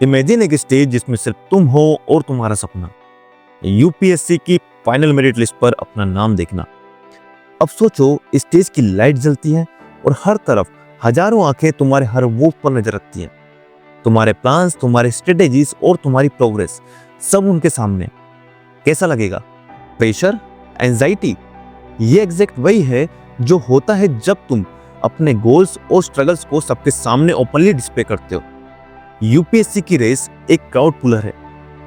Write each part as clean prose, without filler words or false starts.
Imagine एक stage जिसमें सिर्फ तुम हो और तुम्हारा सपना। यूपीएससी की फाइनल मेरिट लिस्ट पर अपना नाम देखना। अब सोचो, स्टेज की लाइट जलती है और हर तरफ हजारों आंखें तुम्हारे हर मूव पर नजर रखती हैं। तुम्हारे प्लान्स, तुम्हारे स्ट्रेटेजीज और तुम्हारी प्रोग्रेस सब उनके सामने। कैसा लगेगा? Pressure, anxiety? ये एग्जैक्ट वही है जो होता है जब तुम अपने गोल्स और स्ट्रगल्स को सबके सामने ओपनली डिस्प्ले करते हो। यूपीएससी की रेस एक क्राउड पुलर है,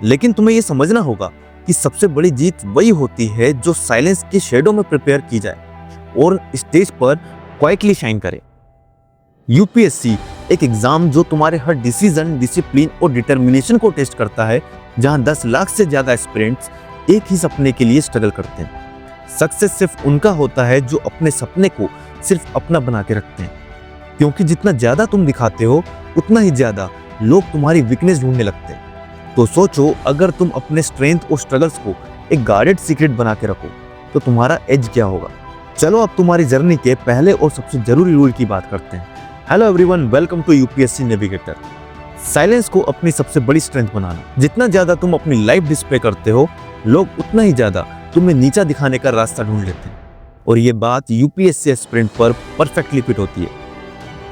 लेकिन तुम्हें यह समझना होगा कि सबसे बड़ी जीत वही होती है जो साइलेंस के शेडो में प्रिपेयर की जाए और स्टेज पर क्वाइटली शाइन करे। यूपीएससी एक एग्जाम जो तुम्हारे हर डिसीजन, डिसिप्लिन और डिटर्मिनेशन को टेस्ट करता है, जहां 10 लाख से ज्यादा एस्पिरेंट्स एक ही सपने के लिए स्ट्रगल करते हैं। सक्सेस सिर्फ उनका होता है जो अपने सपने को सिर्फ अपना बना के रखते हैं, क्योंकि जितना ज्यादा तुम दिखाते हो उतना ही ज्यादा लोग तुम्हारी वीकनेस ढूंढने लगते हैं। तो सोचो, अगर तुम अपने स्ट्रेंथ और स्ट्रगल्स को एक गार्डेड सीक्रेट बना के रखो तो तुम्हारा एज क्या होगा। चलो अब तुम्हारी जर्नी के पहले और सबसे जरूरी रूल की बात करते हैं। Hello everyone, welcome to UPSC navigator. Silence को अपनी सबसे बड़ी स्ट्रेंथ बनाना। जितना ज्यादा तुम अपनी लाइफ डिस्प्ले करते हो, लोग उतना ही ज्यादा तुम्हें नीचा दिखाने का रास्ता ढूंढ लेते हैं। और ये बात यूपीएससी एस्पिरेंट पर परफेक्टली फिट होती है।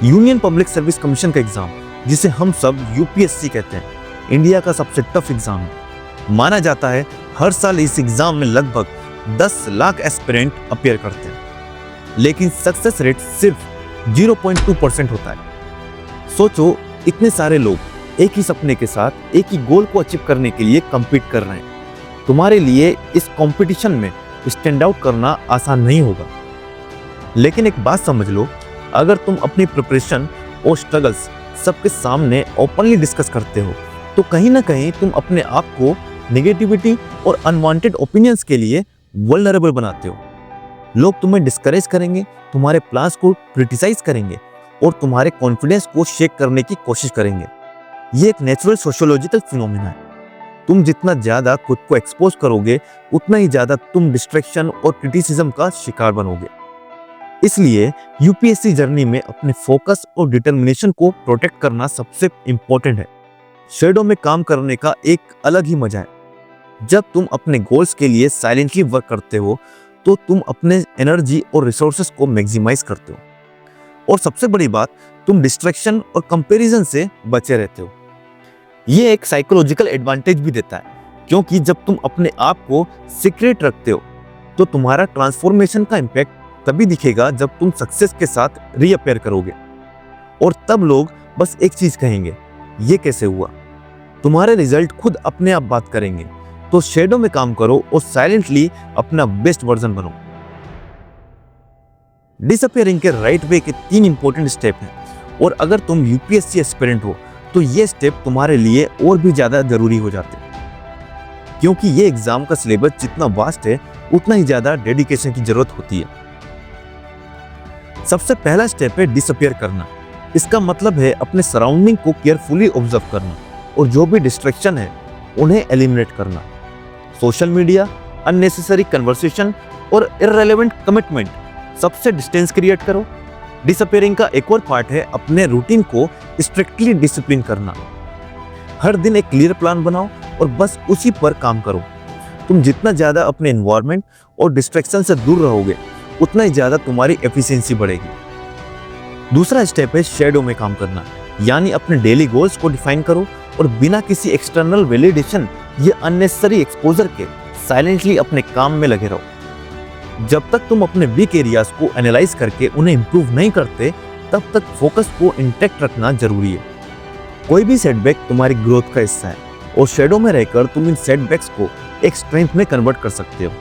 यूनियन पब्लिक सर्विस कमीशन का एग्जाम, जिसे हम सब यूपीएससी कहते हैं, इंडिया का सबसे टफ एग्जाम है। माना जाता है हर साल इस एग्जाम में लगभग 10 लाख एस्पिरेंट अपीयर करते हैं, लेकिन सक्सेस रेट सिर्फ 0.2% होता है। सोचो, इतने सारे लोग एक ही सपने के साथ एक ही गोल को अचीव करने के लिए compete कर रहे हैं। तुम्हारे लिए इस कंपटीशन में स्टैंड आउट करना आसान नहीं होगा। लेकिन एक बात समझ लो, अगर तुम अपनी प्रिपरेशन और स्ट्रगल्स सबके सामने ओपनली डिस्कस करते हो, तो कहीं ना कहीं तुम अपने आप को नेगेटिविटी और अनवांटेड ओपिनियंस के लिए वल्नरेबल बनाते हो। लोग तुम्हें डिस्करेज करेंगे, तुम्हारे प्लान्स को क्रिटिसाइज करेंगे और तुम्हारे कॉन्फिडेंस को शेक करने की कोशिश करेंगे। ये एक नेचुरल सोशियोलॉजिकल फिनोमेना है। तुम जितना ज्यादा खुद को एक्सपोज करोगे, उतना ही ज्यादा तुम डिस्ट्रैक्शन और क्रिटिसिज्म का शिकार बनोगे। इसलिए यूपीएससी जर्नी में अपने फोकस और डिटर्मिनेशन को प्रोटेक्ट करना सबसे इंपॉर्टेंट है। शेडो में काम करने का एक अलग ही मजा है। जब तुम अपने गोल्स के लिए साइलेंटली वर्क करते हो, तो तुम अपने एनर्जी और रिसोर्सेस को मैक्सिमाइज करते हो। और सबसे बड़ी बात, तुम डिस्ट्रैक्शन और कंपैरिजन से बचे रहते हो। ये एक साइकोलॉजिकल एडवांटेज भी देता है, क्योंकि जब तुम अपने आप को सीक्रेट रखते हो, तो तुम्हारा ट्रांसफॉर्मेशन का इम्पैक्ट तभी दिखेगा जब तुम सक्सेस के साथ रीअपेयर करोगे। और तब लोग बस एक चीज कहेंगे, ये कैसे हुआ। तुम्हारे रिजल्ट खुद अपने आप बात करेंगे। तो शेडो में काम करो और साइलेंटली अपना बेस्ट वर्जन बनो। डिसअपियरिंग के राइट वे के 3 इंपॉर्टेंट स्टेप हैं, और अगर तुम यूपीएससी एस्पिरेंट हो तो ये स्टेप तुम्हारे लिए और भी ज्यादा जरूरी हो जाते हैं, क्योंकि ये एग्जाम का सिलेबस जितना वास्ट है, उतना ही ज्यादा डेडिकेशन की जरूरत होती है। सबसे पहला स्टेप है डिसअपियर करना। इसका मतलब है अपने सराउंडिंग को केयरफुली ऑब्जर्व करना और जो भी डिस्ट्रैक्शन है उन्हें एलिमिनेट करना। सोशल मीडिया, अननेसेसरी कन्वर्सेशन और इररिलेवेंट कमिटमेंट, सबसे डिस्टेंस क्रिएट करो। डिसअपियरिंग का एक और पार्ट है अपने रूटीन को स्ट्रिक्टली डिसिप्लिन करना। हर दिन एक क्लियर प्लान बनाओ और बस उसी पर काम करो। तुम जितना ज्यादा अपने एनवायरनमेंट और डिस्ट्रैक्शन से दूर रहोगे, उतना ही ज्यादा तुम्हारी एफिशिएंसी बढ़ेगी। दूसरा स्टेप है शेडो में काम करना, यानी अपने डेली गोल्स को डिफाइन करो और बिना किसी एक्सटर्नल वैलिडेशन या अननेसेसरी एक्सपोजर के साइलेंटली अपने काम में लगे रहो। जब तक तुम अपने वीक एरियाज को एनालाइज करके उन्हें इंप्रूव नहीं करते, तब तक फोकस को इंटैक्ट रखना जरूरी है। कोई भी सेटबैक तुम्हारी ग्रोथ का हिस्सा है, और शेडो में रहकर तुम इन सेटबैक्स को एक स्ट्रेंथ में कन्वर्ट कर सकते हो।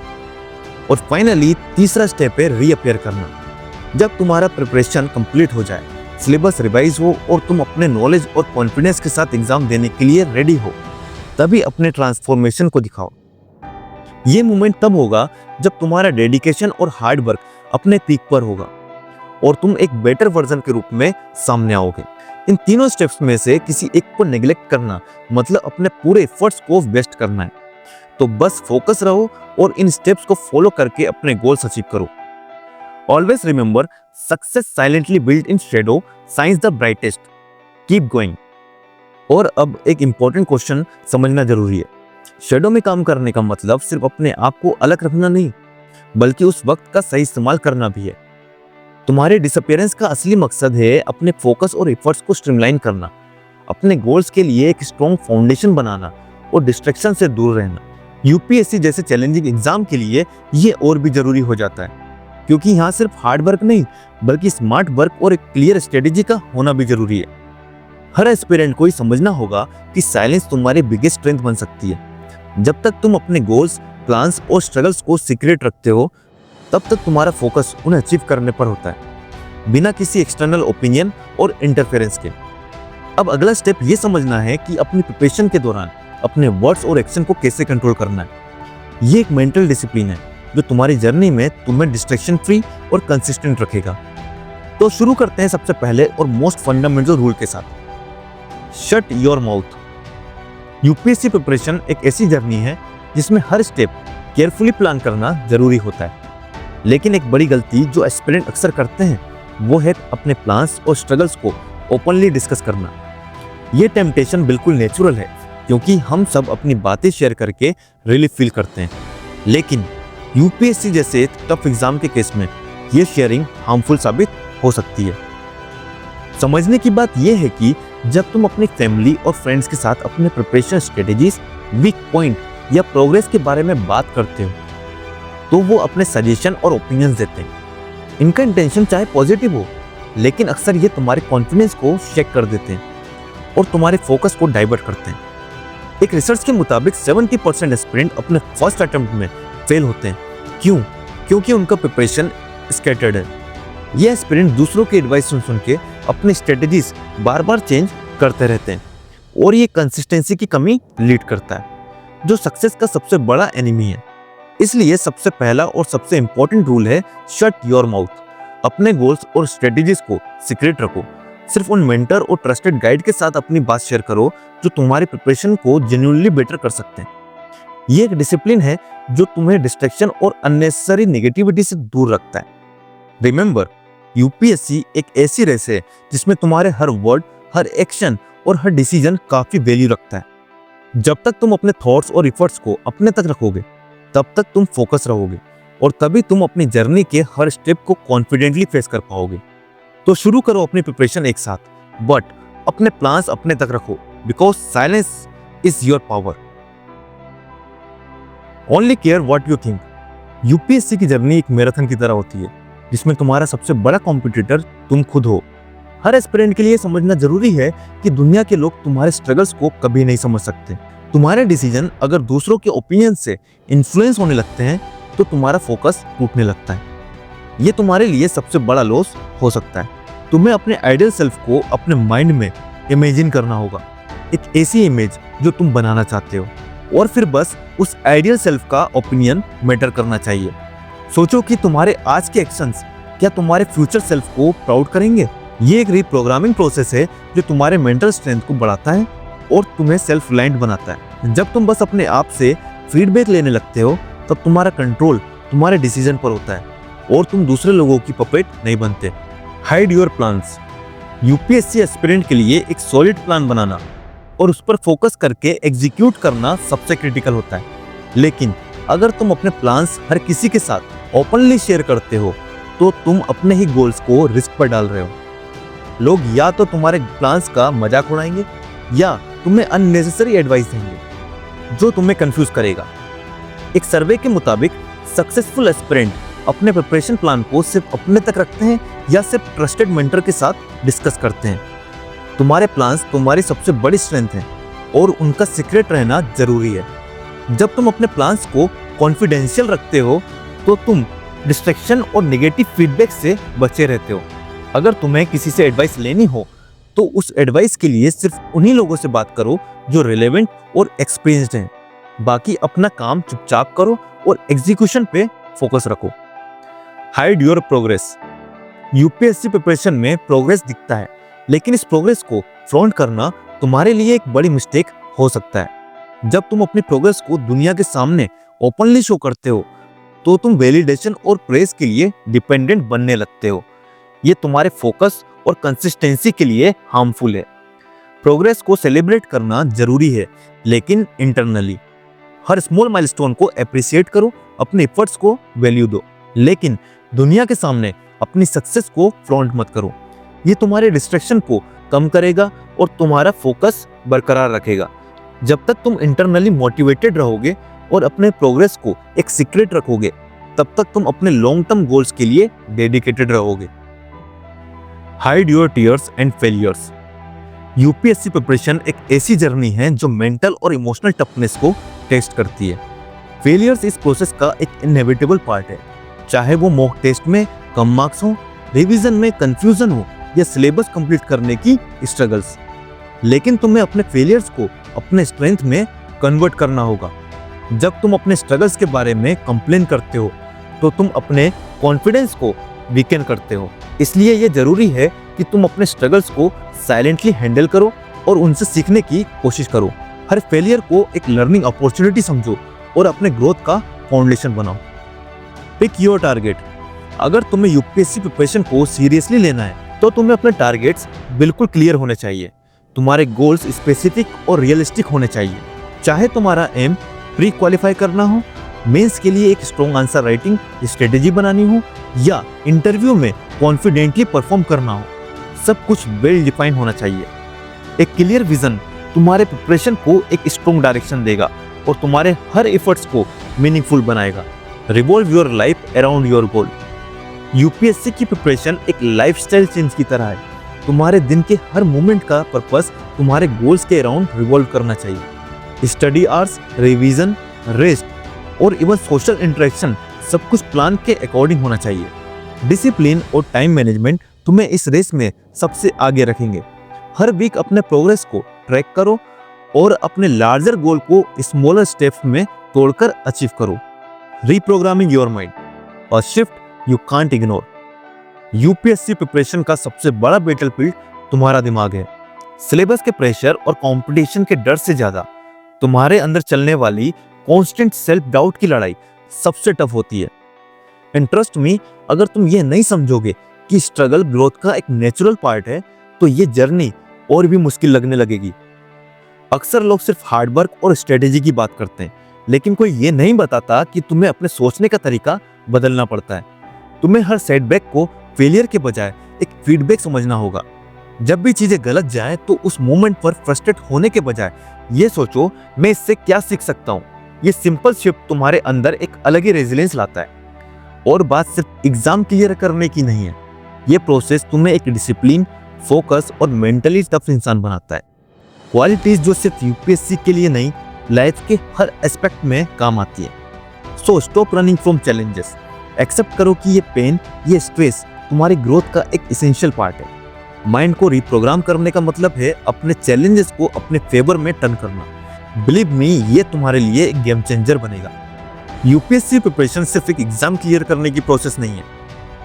और फाइनली तीसरा स्टेप है रीअपियर करना। जब तुम्हारा प्रिपरेशन कंप्लीट हो जाए, सिलेबस रिवाइज हो और तुम अपने नॉलेज और कॉन्फिडेंस के साथ एग्जाम देने के लिए रेडी हो, तभी अपने ट्रांसफॉर्मेशन को दिखाओ। ये मोमेंट तब होगा जब तुम्हारा डेडिकेशन और हार्ड वर्क अपने पीक पर होगा और तुम एक बेटर वर्जन के रूप में सामने आओगे। इन तीनों स्टेप्स में से किसी एक को नेग्लेक्ट करना मतलब अपने पूरे एफर्ट्स को वेस्ट करना है। तो बस फोकस रहो और इन स्टेप्स को फॉलो करके अपने गोल्स अचीव करो। Always remember, success silently built in shadow, shines the brightest. Keep going. और अब एक इम्पोर्टेंट क्वेश्चन समझना जरूरी है। शैडो में काम करने का मतलब सिर्फ अपने आप को अलग रखना नहीं, बल्कि उस वक्त का सही इस्तेमाल करना भी है। तुम्हारे डिसअपियरेंस का असली मकसद है अपने फोकस और एफर्ट्स को स्ट्रीमलाइन करना, अपने गोल्स के लिए एक स्ट्रॉन्ग फाउंडेशन बनाना और डिस्ट्रैक्शन से दूर रहना। यूपीएससी जैसे चैलेंजिंग एग्जाम के लिए ये और भी जरूरी हो जाता है, क्योंकि यहाँ सिर्फ हार्ड वर्क नहीं बल्कि स्मार्ट वर्क और एक क्लियर स्ट्रेटेजी का होना भी जरूरी है। हर एस्पिरेंट को ये समझना होगा कि साइलेंस तुम्हारी बिगेस्ट स्ट्रेंथ बन सकती है। जब तक तुम अपने गोल्स, प्लान्स और स्ट्रगल्स को सीक्रेट रखते हो, तब तक तुम्हारा फोकस उन्हें अचीव करने पर होता है, बिना किसी एक्सटर्नल ओपिनियन और इंटरफेरेंस के। अब अगला स्टेप ये समझना है कि अपनी प्रिपरेशन के दौरान अपने वर्ड्स और एक्शन को कैसे कंट्रोल करना है। ये एक मेंटल डिसिप्लिन है जो तुम्हारी जर्नी में तुम्हें डिस्ट्रैक्शन फ्री और कंसिस्टेंट रखेगा। तो शुरू करते हैं सबसे पहले और मोस्ट फंडामेंटल रूल के साथ, shut your mouth. UPSC preparation एक ऐसी जर्नी है जिसमें हर स्टेप केयरफुली प्लान करना जरूरी होता है, लेकिन एक बड़ी गलती जो एस्पिरेंट अक्सर करते हैं वो है अपने प्लान्स और स्ट्रगल्स को ओपनली डिस्कस करना। ये टेम्पटेशन बिल्कुल नेचुरल है, क्योंकि हम सब अपनी बातें शेयर करके रिलीफ फील करते हैं, लेकिन यूपीएससी जैसे टफ एग्जाम के केस में ये शेयरिंग हार्मफुल साबित हो सकती है। समझने की बात यह है कि जब तुम अपनी फैमिली और फ्रेंड्स के साथ अपने प्रिपरेशन स्ट्रेटेजीज, वीक पॉइंट या प्रोग्रेस के बारे में बात करते हो, तो वो अपने सजेशन और ओपिनियंस देते हैं। इनका इंटेंशन चाहे पॉजिटिव हो, लेकिन अक्सर ये तुम्हारे कॉन्फिडेंस को शेक कर देते हैं और तुम्हारे फोकस को डाइवर्ट करते हैं। एक रिसर्च के मुताबिक 70% एस्पिरेंट अपने फर्स्ट अटेम्प्ट में फेल होते हैं। क्यों? क्योंकि उनका प्रिपरेशन स्कैटर्ड है। ये एस्पिरेंट दूसरों की एडवाइस सुन के अपनी स्ट्रेटेजीज बार बार चेंज करते रहते हैं, और ये कंसिस्टेंसी की कमी लीड करता है, जो सक्सेस का सबसे बड़ा एनिमी है। इसलिए सबसे पहला और सबसे इंपॉर्टेंट रूल है शट योर माउथ। अपने गोल्स और स्ट्रेटेजीज को सीक्रेट रखो। सिर्फ उन मेंटर और ट्रस्टेड गाइड के साथ अपनी बात शेयर करो जो तुम्हारी प्रिपरेशन को जेन्युइनली बेटर कर सकते हैं। ये एक डिसिप्लिन है जो तुम्हें डिस्ट्रैक्शन और अननेसेसरी नेगेटिविटी से दूर रखता है। रिमेंबर, यूपीएससी एक ऐसी रेस है जिसमें तुम्हारे हर वर्ड, हर एक्शन और हर डिसीजन काफी वैल्यू रखता है। जब तक तुम अपने थॉट्स और एफर्ट्स को अपने तक रखोगे, तब तक तुम फोकस रहोगे, और तभी तुम अपनी जर्नी के हर स्टेप को कॉन्फिडेंटली फेस कर पाओगे। तो शुरू करो अपनी प्रिपरेशन एक साथ, बट अपने प्लान्स अपने तक रखो, because silence is your power. Only care what you think. UPSC की जर्नी एक मैराथन की तरह होती है, जिसमें तुम्हारा सबसे बड़ा कॉम्पिटिटर तुम खुद हो। हर एस्पिरेंट के लिए समझना जरूरी है कि दुनिया के लोग तुम्हारे स्ट्रगल्स को कभी नहीं समझ सकते। तुम्हारे डिसीजन अगर दूसरों के ओपिनियन से इन्फ्लुएंस होने लगते हैं, तो तुम्हारा फोकस टूटने लगता है। ये तुम्हारे लिए सबसे बड़ा लॉस हो सकता है। तुम्हें अपने आइडियल सेल्फ को अपने माइंड में इमेजिन करना होगा, एक ऐसी इमेज जो तुम बनाना चाहते हो, और फिर बस उस आइडियल सेल्फ का ओपिनियन मैटर करना चाहिए। सोचो कि तुम्हारे आज के एक्शंस क्या तुम्हारे फ्यूचर सेल्फ को प्राउड करेंगे। ये एक रीप्रोग्रामिंग प्रोसेस है जो तुम्हारे मेंटल स्ट्रेंथ को बढ़ाता है और तुम्हें सेल्फ रिलायंट बनाता है। जब तुम बस अपने आप से फीडबैक लेने लगते हो, तब तुम्हारा कंट्रोल तुम्हारे डिसीजन पर होता है और तुम दूसरे लोगों की पपेट नहीं बनते। Hide your plans. UPSC aspirant के लिए एक सॉलिड प्लान बनाना और उस पर फोकस करके एग्जीक्यूट करना सबसे क्रिटिकल होता है। लेकिन अगर तुम अपने प्लान्स हर किसी के साथ ओपनली शेयर करते हो, तो तुम अपने ही गोल्स को रिस्क पर डाल रहे हो। लोग या तो तुम्हारे प्लान्स का मजाक उड़ाएंगे या तुम्हें अननेसेसरी एडवाइस देंगे जो तुम्हें कंफ्यूज करेगा। एक सर्वे के मुताबिक सक्सेसफुल एस्पिरेंट अपने प्रिपरेशन प्लान को सिर्फ अपने तक रखते हैं या सिर्फ ट्रस्टेड मेंटर के साथ डिस्कस करते हैं। तुम्हारे प्लान्स तुम्हारी सबसे बड़ी स्ट्रेंथ हैं और उनका सीक्रेट रहना जरूरी है। जब तुम अपने प्लान्स को कॉन्फिडेंशियल रखते हो, तो तुम डिस्ट्रैक्शन और नेगेटिव फीडबैक से बचे रहते हो। अगर तुम्हें किसी से एडवाइस लेनी हो, तो उस एडवाइस के लिए सिर्फ उन्हीं लोगों से बात करो जो रिलेवेंट और एक्सपीरियंस्ड हैं। बाकी अपना काम चुपचाप करो और एग्जीक्यूशन पे फोकस रखो। Hide your progress. UPSC preparation में प्रोग्रेस दिखता है, लेकिन इस प्रोग्रेस को फ्रॉन्ट करना तुम्हारे लिए एक बड़ी मिस्टेक हो सकता है। जब तुम अपनी प्रोग्रेस को दुनिया के सामने ओपनली शो करते हो, तो तुम वैलिडेशन और प्रेज के लिए डिपेंडेंट बनने लगते हो। ये तुम्हारे फोकस और कंसिस्टेंसी के लिए हार्मफुल है। प्रोग्रेस को सेलिब्रेट करना जरूरी है, लेकिन इंटरनली। हर स्मॉल माइलस्टोन को अप्रिशिएट करो, अपने एफर्ट्स को वैल्यू दो, लेकिन दुनिया के सामने अपनी सक्सेस को फ्लॉन्ट मत करो। ये तुम्हारे डिस्ट्रैक्शन को कम करेगा और तुम्हारा फोकस बरकरार रखेगा। जब तक तुम इंटरनली मोटिवेटेड रहोगे और अपने प्रोग्रेस को एक सीक्रेट रखोगे, तब तक तुम अपने लॉन्ग टर्म गोल्स के लिए डेडिकेटेड रहोगे। Hide your tears and failures. UPSC preparation एक ऐसी जर्नी है जो मेंटल और इमोशनल टफनेस को टेस्ट करती है। फेलियर्स इस प्रोसेस का एक इनएविटेबल पार्ट है, चाहे वो मॉक टेस्ट में कम मार्क्स हो, रिवीजन में कंफ्यूजन हो या सिलेबस कंप्लीट करने की स्ट्रगल्स। लेकिन तुम्हें अपने फेलियर्स को अपने स्ट्रेंथ में कन्वर्ट करना होगा। जब तुम अपने स्ट्रगल्स के बारे में कंप्लेन करते हो तो तुम अपने कॉन्फिडेंस को वीकेन करते हो। इसलिए यह जरूरी है कि तुम अपने स्ट्रगल्स को साइलेंटली हैंडल करो और उनसे सीखने की कोशिश करो। हर फेलियर को एक लर्निंग अपॉर्चुनिटी समझो और अपने ग्रोथ का फाउंडेशन बनाओ। Pick your target. अगर तुम्हें यूपीएससी प्रिपरेशन को सीरियसली लेना है तो तुम्हें अपने टारगेट्स बिल्कुल क्लियर होने चाहिए। तुम्हारे गोल्स स्पेसिफिक और रियलिस्टिक होने चाहिए। चाहे तुम्हारा एम प्री क्वालिफाई करना हो, मेंस के लिए एक स्ट्रॉन्ग आंसर राइटिंग स्ट्रेटेजी बनानी हो या इंटरव्यू में कॉन्फिडेंटली परफॉर्म करना हो, सब कुछ वेल डिफाइन होना चाहिए। एक क्लियर विजन तुम्हारे प्रिपरेशन को एक स्ट्रॉन्ग डायरेक्शन देगा और तुम्हारे हर एफर्ट्स को मीनिंगफुल बनाएगा। Revolve your life around your goal. UPSC की प्रिपरेशन एक लाइफस्टाइल चेंज की तरह है। तुम्हारे दिन के हर मोमेंट का पर्पस तुम्हारे गोल्स के अराउंड रिवॉल्व करना चाहिए। स्टडी आवर्स, रिवीजन, रेस्ट और इवन सोशल इंटरेक्शन सब कुछ प्लान के अकॉर्डिंग होना चाहिए। डिसिप्लिन और टाइम मैनेजमेंट तुम्हें इस रेस में सबसे आगे रखेंगे। हर वीक अपने प्रोग्रेस को ट्रैक करो और अपने लार्जर गोल को स्मॉलर स्टेप्स में तोड़कर अचीव करो। Reprogramming your mind, a shift you can't ignore. UPSC preparation का सबसे बड़ा बैटलफील्ड तुम्हारा दिमाग है। सिलेबस के प्रेशर और कंपटीशन के डर से ज्यादा तुम्हारे अंदर चलने वाली कांस्टेंट सेल्फ डाउट की लड़ाई सबसे टफ होती है। एंड ट्रस्ट मी, अगर तुम ये नहीं समझोगे कि स्ट्रगल ग्रोथ का एक नेचुरल पार्ट है तो ये जर्नी और भी मुश्किल लगने लगेगी। अक्सर लोग सिर्फ हार्ड वर्क और स्ट्रेटेजी की बात करते हैं, लेकिन कोई ये नहीं बताता कि तुम्हें अपने सोचने का तरीका बदलना पड़ता है। तुम्हें हर सेटबैक को फेलियर के बजाय एक फीडबैक समझना होगा। जब भी चीजें गलत जाए तो उस मोमेंट पर फ्रस्ट्रेट होने के बजाय ये सोचो, मैं इससे क्या सीख सकता हूँ। ये सिंपल शिफ्ट तुम्हारे अंदर एक अलग ही रेजिलियंस लाता है। और बात सिर्फ एग्जाम क्लियर करने की नहीं है, ये प्रोसेस तुम्हें एक डिसिप्लिन, फोकस और मेंटली टफ इंसान बनाता है। क्वालिटीज जो सिर्फ यूपीएससी के लिए नहीं, लाइफ के हर एस्पेक्ट में काम आती है। So stop running from challenges. Accept करो कि ये पेन, ये स्ट्रेस तुम्हारी ग्रोथ का एक एसेंशियल पार्ट है। माइंड को रिप्रोग्राम करने का मतलब है अपने चैलेंजेस को अपने फेवर में टर्न करना। बिलीव मी, ये तुम्हारे लिए एक गेम चेंजर बनेगा। यूपीएससी प्रिपरेशन सिर्फ एक एग्जाम क्लियर करने की प्रोसेस नहीं है,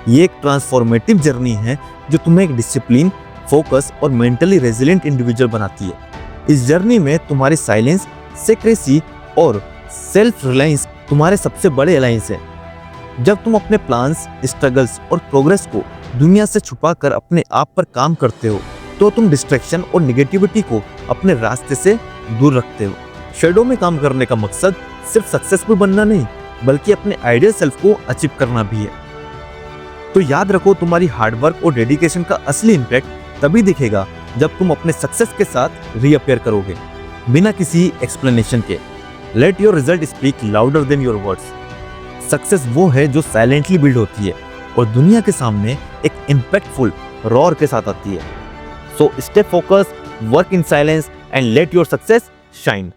ये एक ट्रांसफॉर्मेटिव जर्नी है जो तुम्हें एक डिसिप्लिन, फोकस और मेंटली रेजिलिएंट इंडिविजुअल बनाती है। इस जर्नी में तुम्हारी साइलेंस, सेक्रेसी और सेल्फ रिलायंस तुम्हारे सबसे बड़े अलायंस है। जब तुम अपने प्लान्स, स्ट्रगल्स और प्रोग्रेस को दुनिया से छुपाकर अपने आप पर काम करते हो तो तुम डिस्ट्रैक्शन और निगेटिविटी को अपने रास्ते से दूर रखते हो। शेडो में काम करने का मकसद सिर्फ सक्सेसफुल बनना नहीं, बल्कि अपने आइडियल सेल्फ को अचीव करना भी है। तो याद रखो, तुम्हारी हार्डवर्क और डेडिकेशन का असली इम्पैक्ट तभी दिखेगा जब तुम अपने सक्सेस के साथ रीअपियर करोगे, बिना किसी एक्सप्लेनेशन के। Let your result speak louder than your words. Success वो है जो साइलेंटली बिल्ड होती है और दुनिया के सामने एक इम्पैक्टफुल रॉर के साथ आती है। So stay focused, work in silence and let your success shine.